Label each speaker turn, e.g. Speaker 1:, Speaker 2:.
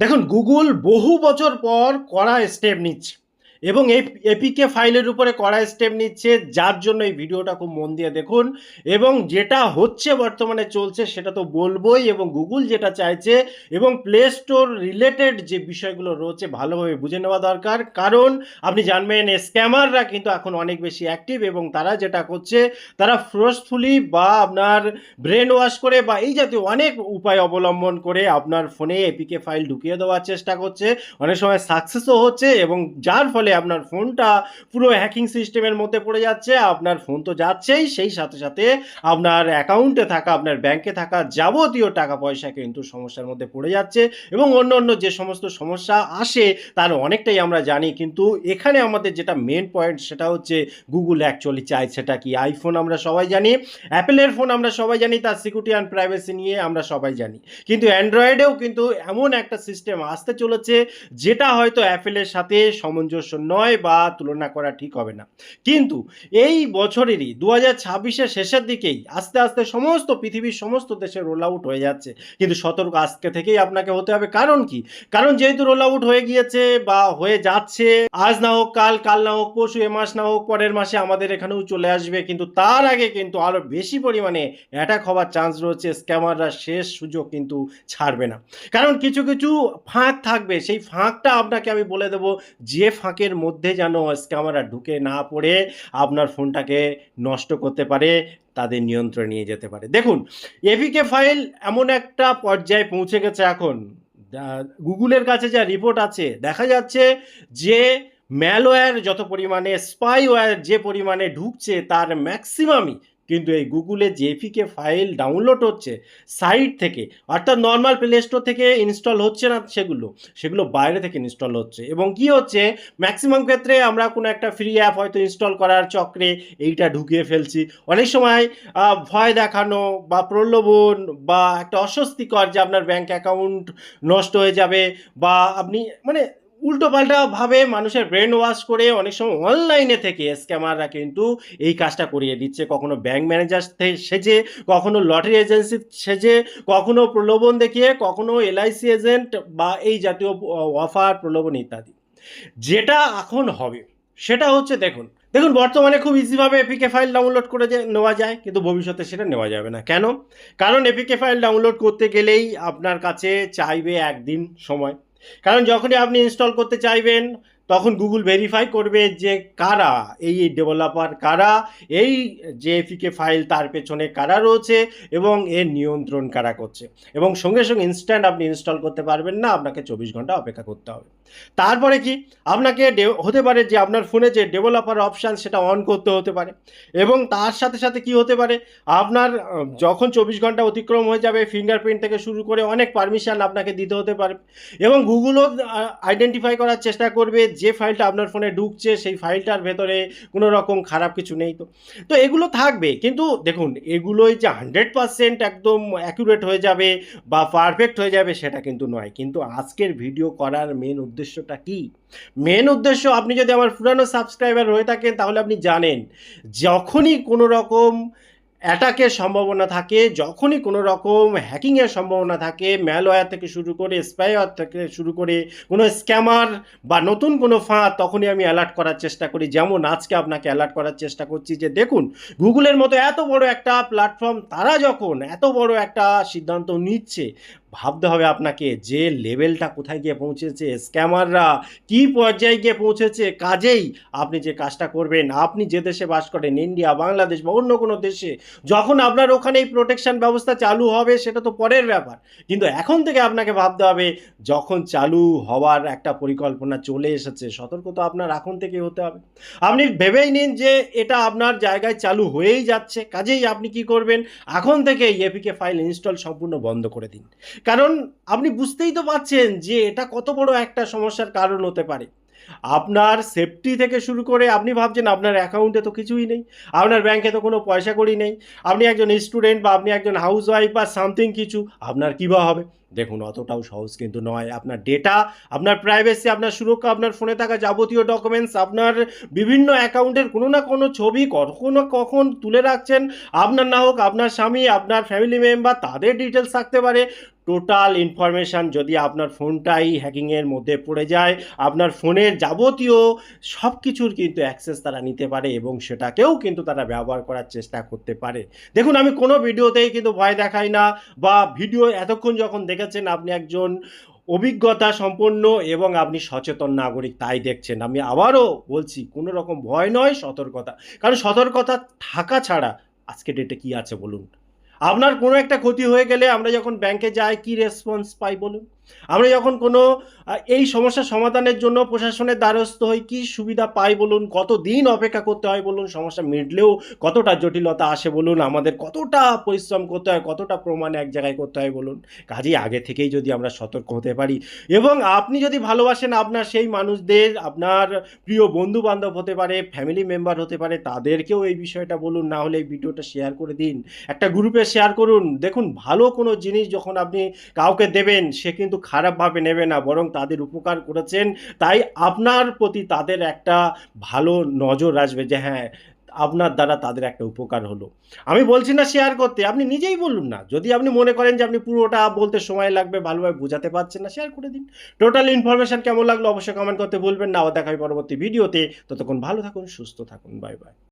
Speaker 1: দেখুন, গুগল বহু বছর পর কড়া স্টেপ নিচ্ছে এবং এই এপিকে ফাইলের উপরে কড়া স্টেপ নিচ্ছে, যার জন্য এই ভিডিওটা খুব মন দিয়ে দেখুন। এবং যেটা হচ্ছে বর্তমানে চলছে সেটা তো বলবোই, এবং গুগল যেটা চাইছে এবং প্লে স্টোর রিলেটেড যে বিষয়গুলো রয়েছে ভালোভাবে বুঝে নেওয়া দরকার। কারণ আপনি জানবেন স্ক্যামাররা কিন্তু এখন অনেক বেশি অ্যাক্টিভ, এবং তারা যেটা করছে তারা ফোর্সফুলি বা আপনার ব্রেন ওয়াশ করে বা এই জাতীয় অনেক উপায় অবলম্বন করে আপনার ফোনে এপিকে ফাইল ঢুকিয়ে দেওয়ার চেষ্টা করছে। অনেক সময় সাকসেসও হচ্ছে, এবং যার ফলে আপনার ফোনটা পুরো হ্যাকিং সিস্টেমের মধ্যে পড়ে যাচ্ছে। আপনার ফোন তো যাচ্ছেই, সেই সাথে সাথে আপনার অ্যাকাউন্টে থাকা, আপনার ব্যাংকে থাকা যাবতীয় টাকা পয়সা কিন্তু সমস্যার মধ্যে পড়ে যাচ্ছে, এবং অন্য অন্য যে সমস্ত সমস্যা আসে তার অনেকটাই আমরা জানি। কিন্তু এখানে আমাদের যেটা মেন পয়েন্ট সেটা হচ্ছে গুগল অ্যাকচুয়ালি চায় সেটা কি। আইফোন আমরা সবাই জানি, অ্যাপেলের ফোন আমরা সবাই জানি, তার সিকিউরিটি অ্যান্ড প্রাইভেসি নিয়ে আমরা সবাই জানি। কিন্তু অ্যান্ড্রয়েডেও কিন্তু এমন একটা সিস্টেম আসতে চলেছে যেটা হয়তো অ্যাপেলের সাথে সামঞ্জস্য নয় বা তুলনা করা ঠিক হবে না। কিন্তু এই বছরেরই 2026-এর শেষের দিকেই আস্তে আস্তে সমস্ত পৃথিবীর সমস্ত দেশে রোল আউট হয়ে যাচ্ছে। কিন্তু সতর্ক আজকে থেকেই আপনাকে হতে হবে। কারণ কি? কারণ যেহেতু রোল আউট হয়ে গিয়েছে বা হয়ে যাচ্ছে, আজ না হোক কাল, কাল না হোক পরশু, এ মাস না হোক পরের মাসে আমাদের এখানেও চলে আসবে। কিন্তু তার আগে কিন্তু আরো বেশি পরিমাণে অ্যাটাক হওয়ার চান্স রয়েছে। স্ক্যামাররা শেষ সুযোগ কিন্তু ছাড়বে না। কারণ কিছু কিছু ফাঁক থাকবে, সেই ফাঁকটা আপনাকে আমি বলে দেবো, যে ফাঁকের মধ্যে যেন স্ক্যামাররা ঢুকে না পড়ে আপনার ফোনটাকে নষ্ট করতে পারে, তাদের নিয়ন্ত্রণে নিয়ে যেতে পারে। দেখুন, এপিকে ফাইল এমন একটা পর্যায়ে পৌঁছে গেছে এখন, গুগলের কাছে যা রিপোর্ট আছে দেখা যাচ্ছে যে ম্যালওয়্যার যত পরিমাণে, স্পাইওয়্যার যে পরিমাণে ঢুকছে তার ম্যাক্সিমামই কিন্তু এই গুগলের যে এপিকে ফাইল ডাউনলোড হচ্ছে সাইট থেকে, অর্থাৎ নর্মাল প্লে স্টোর থেকে ইনস্টল হচ্ছে না, সেগুলো বাইরে থেকে ইনস্টল হচ্ছে। এবং কি হচ্ছে, ম্যাক্সিমাম ক্ষেত্রে আমরা কোনো একটা ফ্রি অ্যাপ হয়তো ইনস্টল করার চক্রে এইটা ঢুকিয়ে ফেলছি। অনেক সময় ভয় দেখানো বা প্রলোভন বা একটা অস্বস্তিকর যে আপনার ব্যাংক অ্যাকাউন্ট নষ্ট হয়ে যাবে, বা আপনি মানে উল্টোপাল্টাভাবে মানুষের ব্রেন ওয়াশ করে অনেক সময় অনলাইনে থেকে স্ক্যামাররা কিন্তু এই কাজটা করিয়ে দিচ্ছে। কখনো ব্যাংক ম্যানেজার সেজে, কখনো লটারি এজেন্সি সেজে, কখনো প্রলোভন দেখিয়ে, কখনো এলআইসি এজেন্ট বা এই জাতীয় অফার প্রলোভন ইত্যাদি। যেটা এখন হবে সেটা হচ্ছে, দেখুন দেখুন বর্তমানে খুব ইজিভাবে এপিকে ফাইল ডাউনলোড করে নেওয়া যায়, কিন্তু ভবিষ্যতে সেটা নেওয়া যাবে না। কেন? কারণ এপিকে ফাইল ডাউনলোড করতে গেলেই আপনার কাছে চাইবে একদিন সময়। কারণ যখনই আপনি ইনস্টল করতে চাইবেন তখন গুগল ভেরিফাই করবে যে কারা এই ডেভেলপার, কারা এই যে এপিকে ফাইল তার পেছনে কারা রয়েছে, এবং এর নিয়ন্ত্রণ কারা করছে। এবং সঙ্গে সঙ্গে ইনস্ট্যান্ট আপনি ইনস্টল করতে পারবেন না, আপনাকে 24 ঘন্টা অপেক্ষা করতে হবে। তারপরে কি, আপনাকে হতে পারে যে আপনার ফোনে যে ডেভেলপার অপশান সেটা অন করতে হতে পারে। এবং তার সাথে সাথে কি হতে পারে, আপনার যখন 24 ঘন্টা অতিক্রম হয়ে যাবে, ফিঙ্গারপ্রিন্ট থেকে শুরু করে অনেক পারমিশন আপনাকে দিতে হতে পারে। এবং গুগলও আইডেন্টিফাই করার চেষ্টা করবে যে ফাইলটা আপনার ফোনে ঢুকছে সেই ফাইলটার ভেতরে কোনো রকম খারাপ কিছু নেই। তো তো এগুলো থাকবে, কিন্তু দেখুন এগুলোই যে 100% একদম অ্যাকুরেট হয়ে যাবে বা পারফেক্ট হয়ে যাবে সেটা কিন্তু নয়। কিন্তু আজকের ভিডিও করার মেন উদ্দেশ্যটা কি? মেন উদ্দেশ্য, আপনি যদি আমার পুরানো সাবস্ক্রাইবার হয়ে থাকেন তাহলে আপনি জানেন, যখনই কোনো রকম অ্যাটাকের সম্ভাবনা থাকে, যখনই কোনো রকম হ্যাকিংয়ের সম্ভাবনা থাকে, ম্যালওয়্যার থেকে শুরু করে, স্পাইওয়্যার থেকে শুরু করে কোনো স্ক্যামার বা নতুন কোনো ফাঁদ, তখনই আমি অ্যালার্ট করার চেষ্টা করি। যেমন আজকে আপনাকে অ্যালার্ট করার চেষ্টা করছি যে দেখুন, গুগলের মতো এত বড় একটা প্ল্যাটফর্ম তারা যখন এত বড় একটা সিদ্ধান্ত নিচ্ছে, ভাবতে হবে আপনাকে যে লেভেলটা কোথায় গিয়ে পৌঁছেছে, স্ক্যামাররা কী পর্যায়ে গিয়ে পৌঁছেছে। কাজেই আপনি যে কাজটা করবেন, আপনি যে দেশে বাস করেন, ইন্ডিয়া, বাংলাদেশ বা অন্য কোনো দেশে, যখন আপনার ওখানে এই প্রোটেকশন ব্যবস্থা চালু হবে সেটা তো পরের ব্যাপার, কিন্তু এখন থেকে আপনাকে ভাবতে হবে যখন চালু হওয়ার একটা পরিকল্পনা চলে এসেছে, সতর্ক তো আপনার এখন থেকে হতে হবে। আপনি ভেবেই নিন যে এটা আপনার জায়গায় চালু হয়েই যাচ্ছে, কাজেই আপনি কি করবেন, এখন থেকে এপিকে ফাইল ইনস্টল সম্পূর্ণ বন্ধ করে দিন। কারণ আপনি বুঝতেই তো পারছেন যে এটা কত বড় একটা সমস্যার কারণ হতে পারে। আপনার সেফটি থেকে শুরু করে, আপনি ভাবছেন আপনার অ্যাকাউন্টে তো কিছুই নেই, আপনার ব্যাংকে তো কোনো পয়সা কড়ি নেই, আপনি একজন স্টুডেন্ট বা আপনি একজন হাউস ওয়াইফ বা সামথিং কিছু, আপনার কী বা হবে? দেখুন অতটাও সহজ কিন্তু নয়। আপনার ডেটা, আপনার প্রাইভেসি, আপনার সুরক্ষা, আপনার ফোনে থাকা যাবতীয় ডকুমেন্টস, আপনার বিভিন্ন অ্যাকাউন্টের কোনো না কোনো ছবি কখনো কখন তুলে রাখছেন, আপনার না হোক আপনার স্বামী, আপনার ফ্যামিলি মেম্বার, তাদের ডিটেলস থাকতে পারে। টোটাল ইনফরমেশান যদি আপনার ফোনটাই হ্যাকিংয়ের মধ্যে পড়ে যায়, আপনার ফোনের যাবতীয় সব কিছুর কিন্তু অ্যাক্সেস তারা নিতে পারে এবং সেটাকেও কিন্তু তারা ব্যবহার করার চেষ্টা করতে পারে। দেখুন, আমি কোনো ভিডিওতেই কিন্তু ভয় দেখাই না, বা ভিডিও এতক্ষণ যখন দেখেছেন আপনি একজন অভিজ্ঞতা সম্পন্ন এবং আপনি সচেতন নাগরিক তাই দেখছেন। আমি আবারও বলছি, কোনো রকম ভয় নয়, সতর্কতা। কারণ সতর্কতা থাকা ছাড়া আজকের ডেটে কি আছে বলুন? আপনার কোনো একটা ক্ষতি হয়ে গেলে আমরা যখন ব্যাংকে যাই কি রেসপন্স পাই বলুন? আমরা যখন কোনো এই সমস্যার সমাধানের জন্য প্রশাসনের দ্বারস্থ হই কি সুবিধা পাই বলুন? কতদিন অপেক্ষা করতে হয় বলুন? সমস্যা মিটলেও কতটা জটিলতা আসে বলুন? আমাদের কতটা পরিশ্রম করতে হয়, কতটা প্রমাণ এক জায়গায় করতে হয় বলুন? কাজেই আগে থেকেই যদি আমরা সতর্ক হতে পারি এবং আপনি যদি ভালোবাসেন আপনার সেই মানুষদের, আপনার প্রিয় বন্ধু-বান্ধব হতে পারে, ফ্যামিলি মেম্বার হতে পারে, তাদেরকেও এই বিষয়টা বলুন, না হলে এই ভিডিওটা শেয়ার করে দিন। একটা গ্রুপে শেয়ার করুন। দেখুন, ভালো কোনো জিনিস যখন আপনি কাউকে দেবেন সে কিন্তু খারাপভাবে নেবে না, বরং তাদের উপকার করেছেন, তাই আপনার প্রতি তাদের একটা ভালো নজর আসবে যে হ্যাঁ, আপনার দ্বারা তাদের একটা উপকার হলো। আমি বলছি না শেয়ার করতে, আপনি নিজেই বলুন না। যদি আপনি মনে করেন যে আপনি পুরোটা বলতে সময় লাগবে, ভালোভাবে বোঝাতে পারছেন না, শেয়ার করে দিন। টোটাল ইনফরমেশন কেমন লাগলো অবশ্যই কমেন্ট করতে ভুলবেন না। আবার দেখা হবে পরবর্তী ভিডিওতে। ততক্ষণ ভালো থাকুন, সুস্থ থাকুন। Bye, by.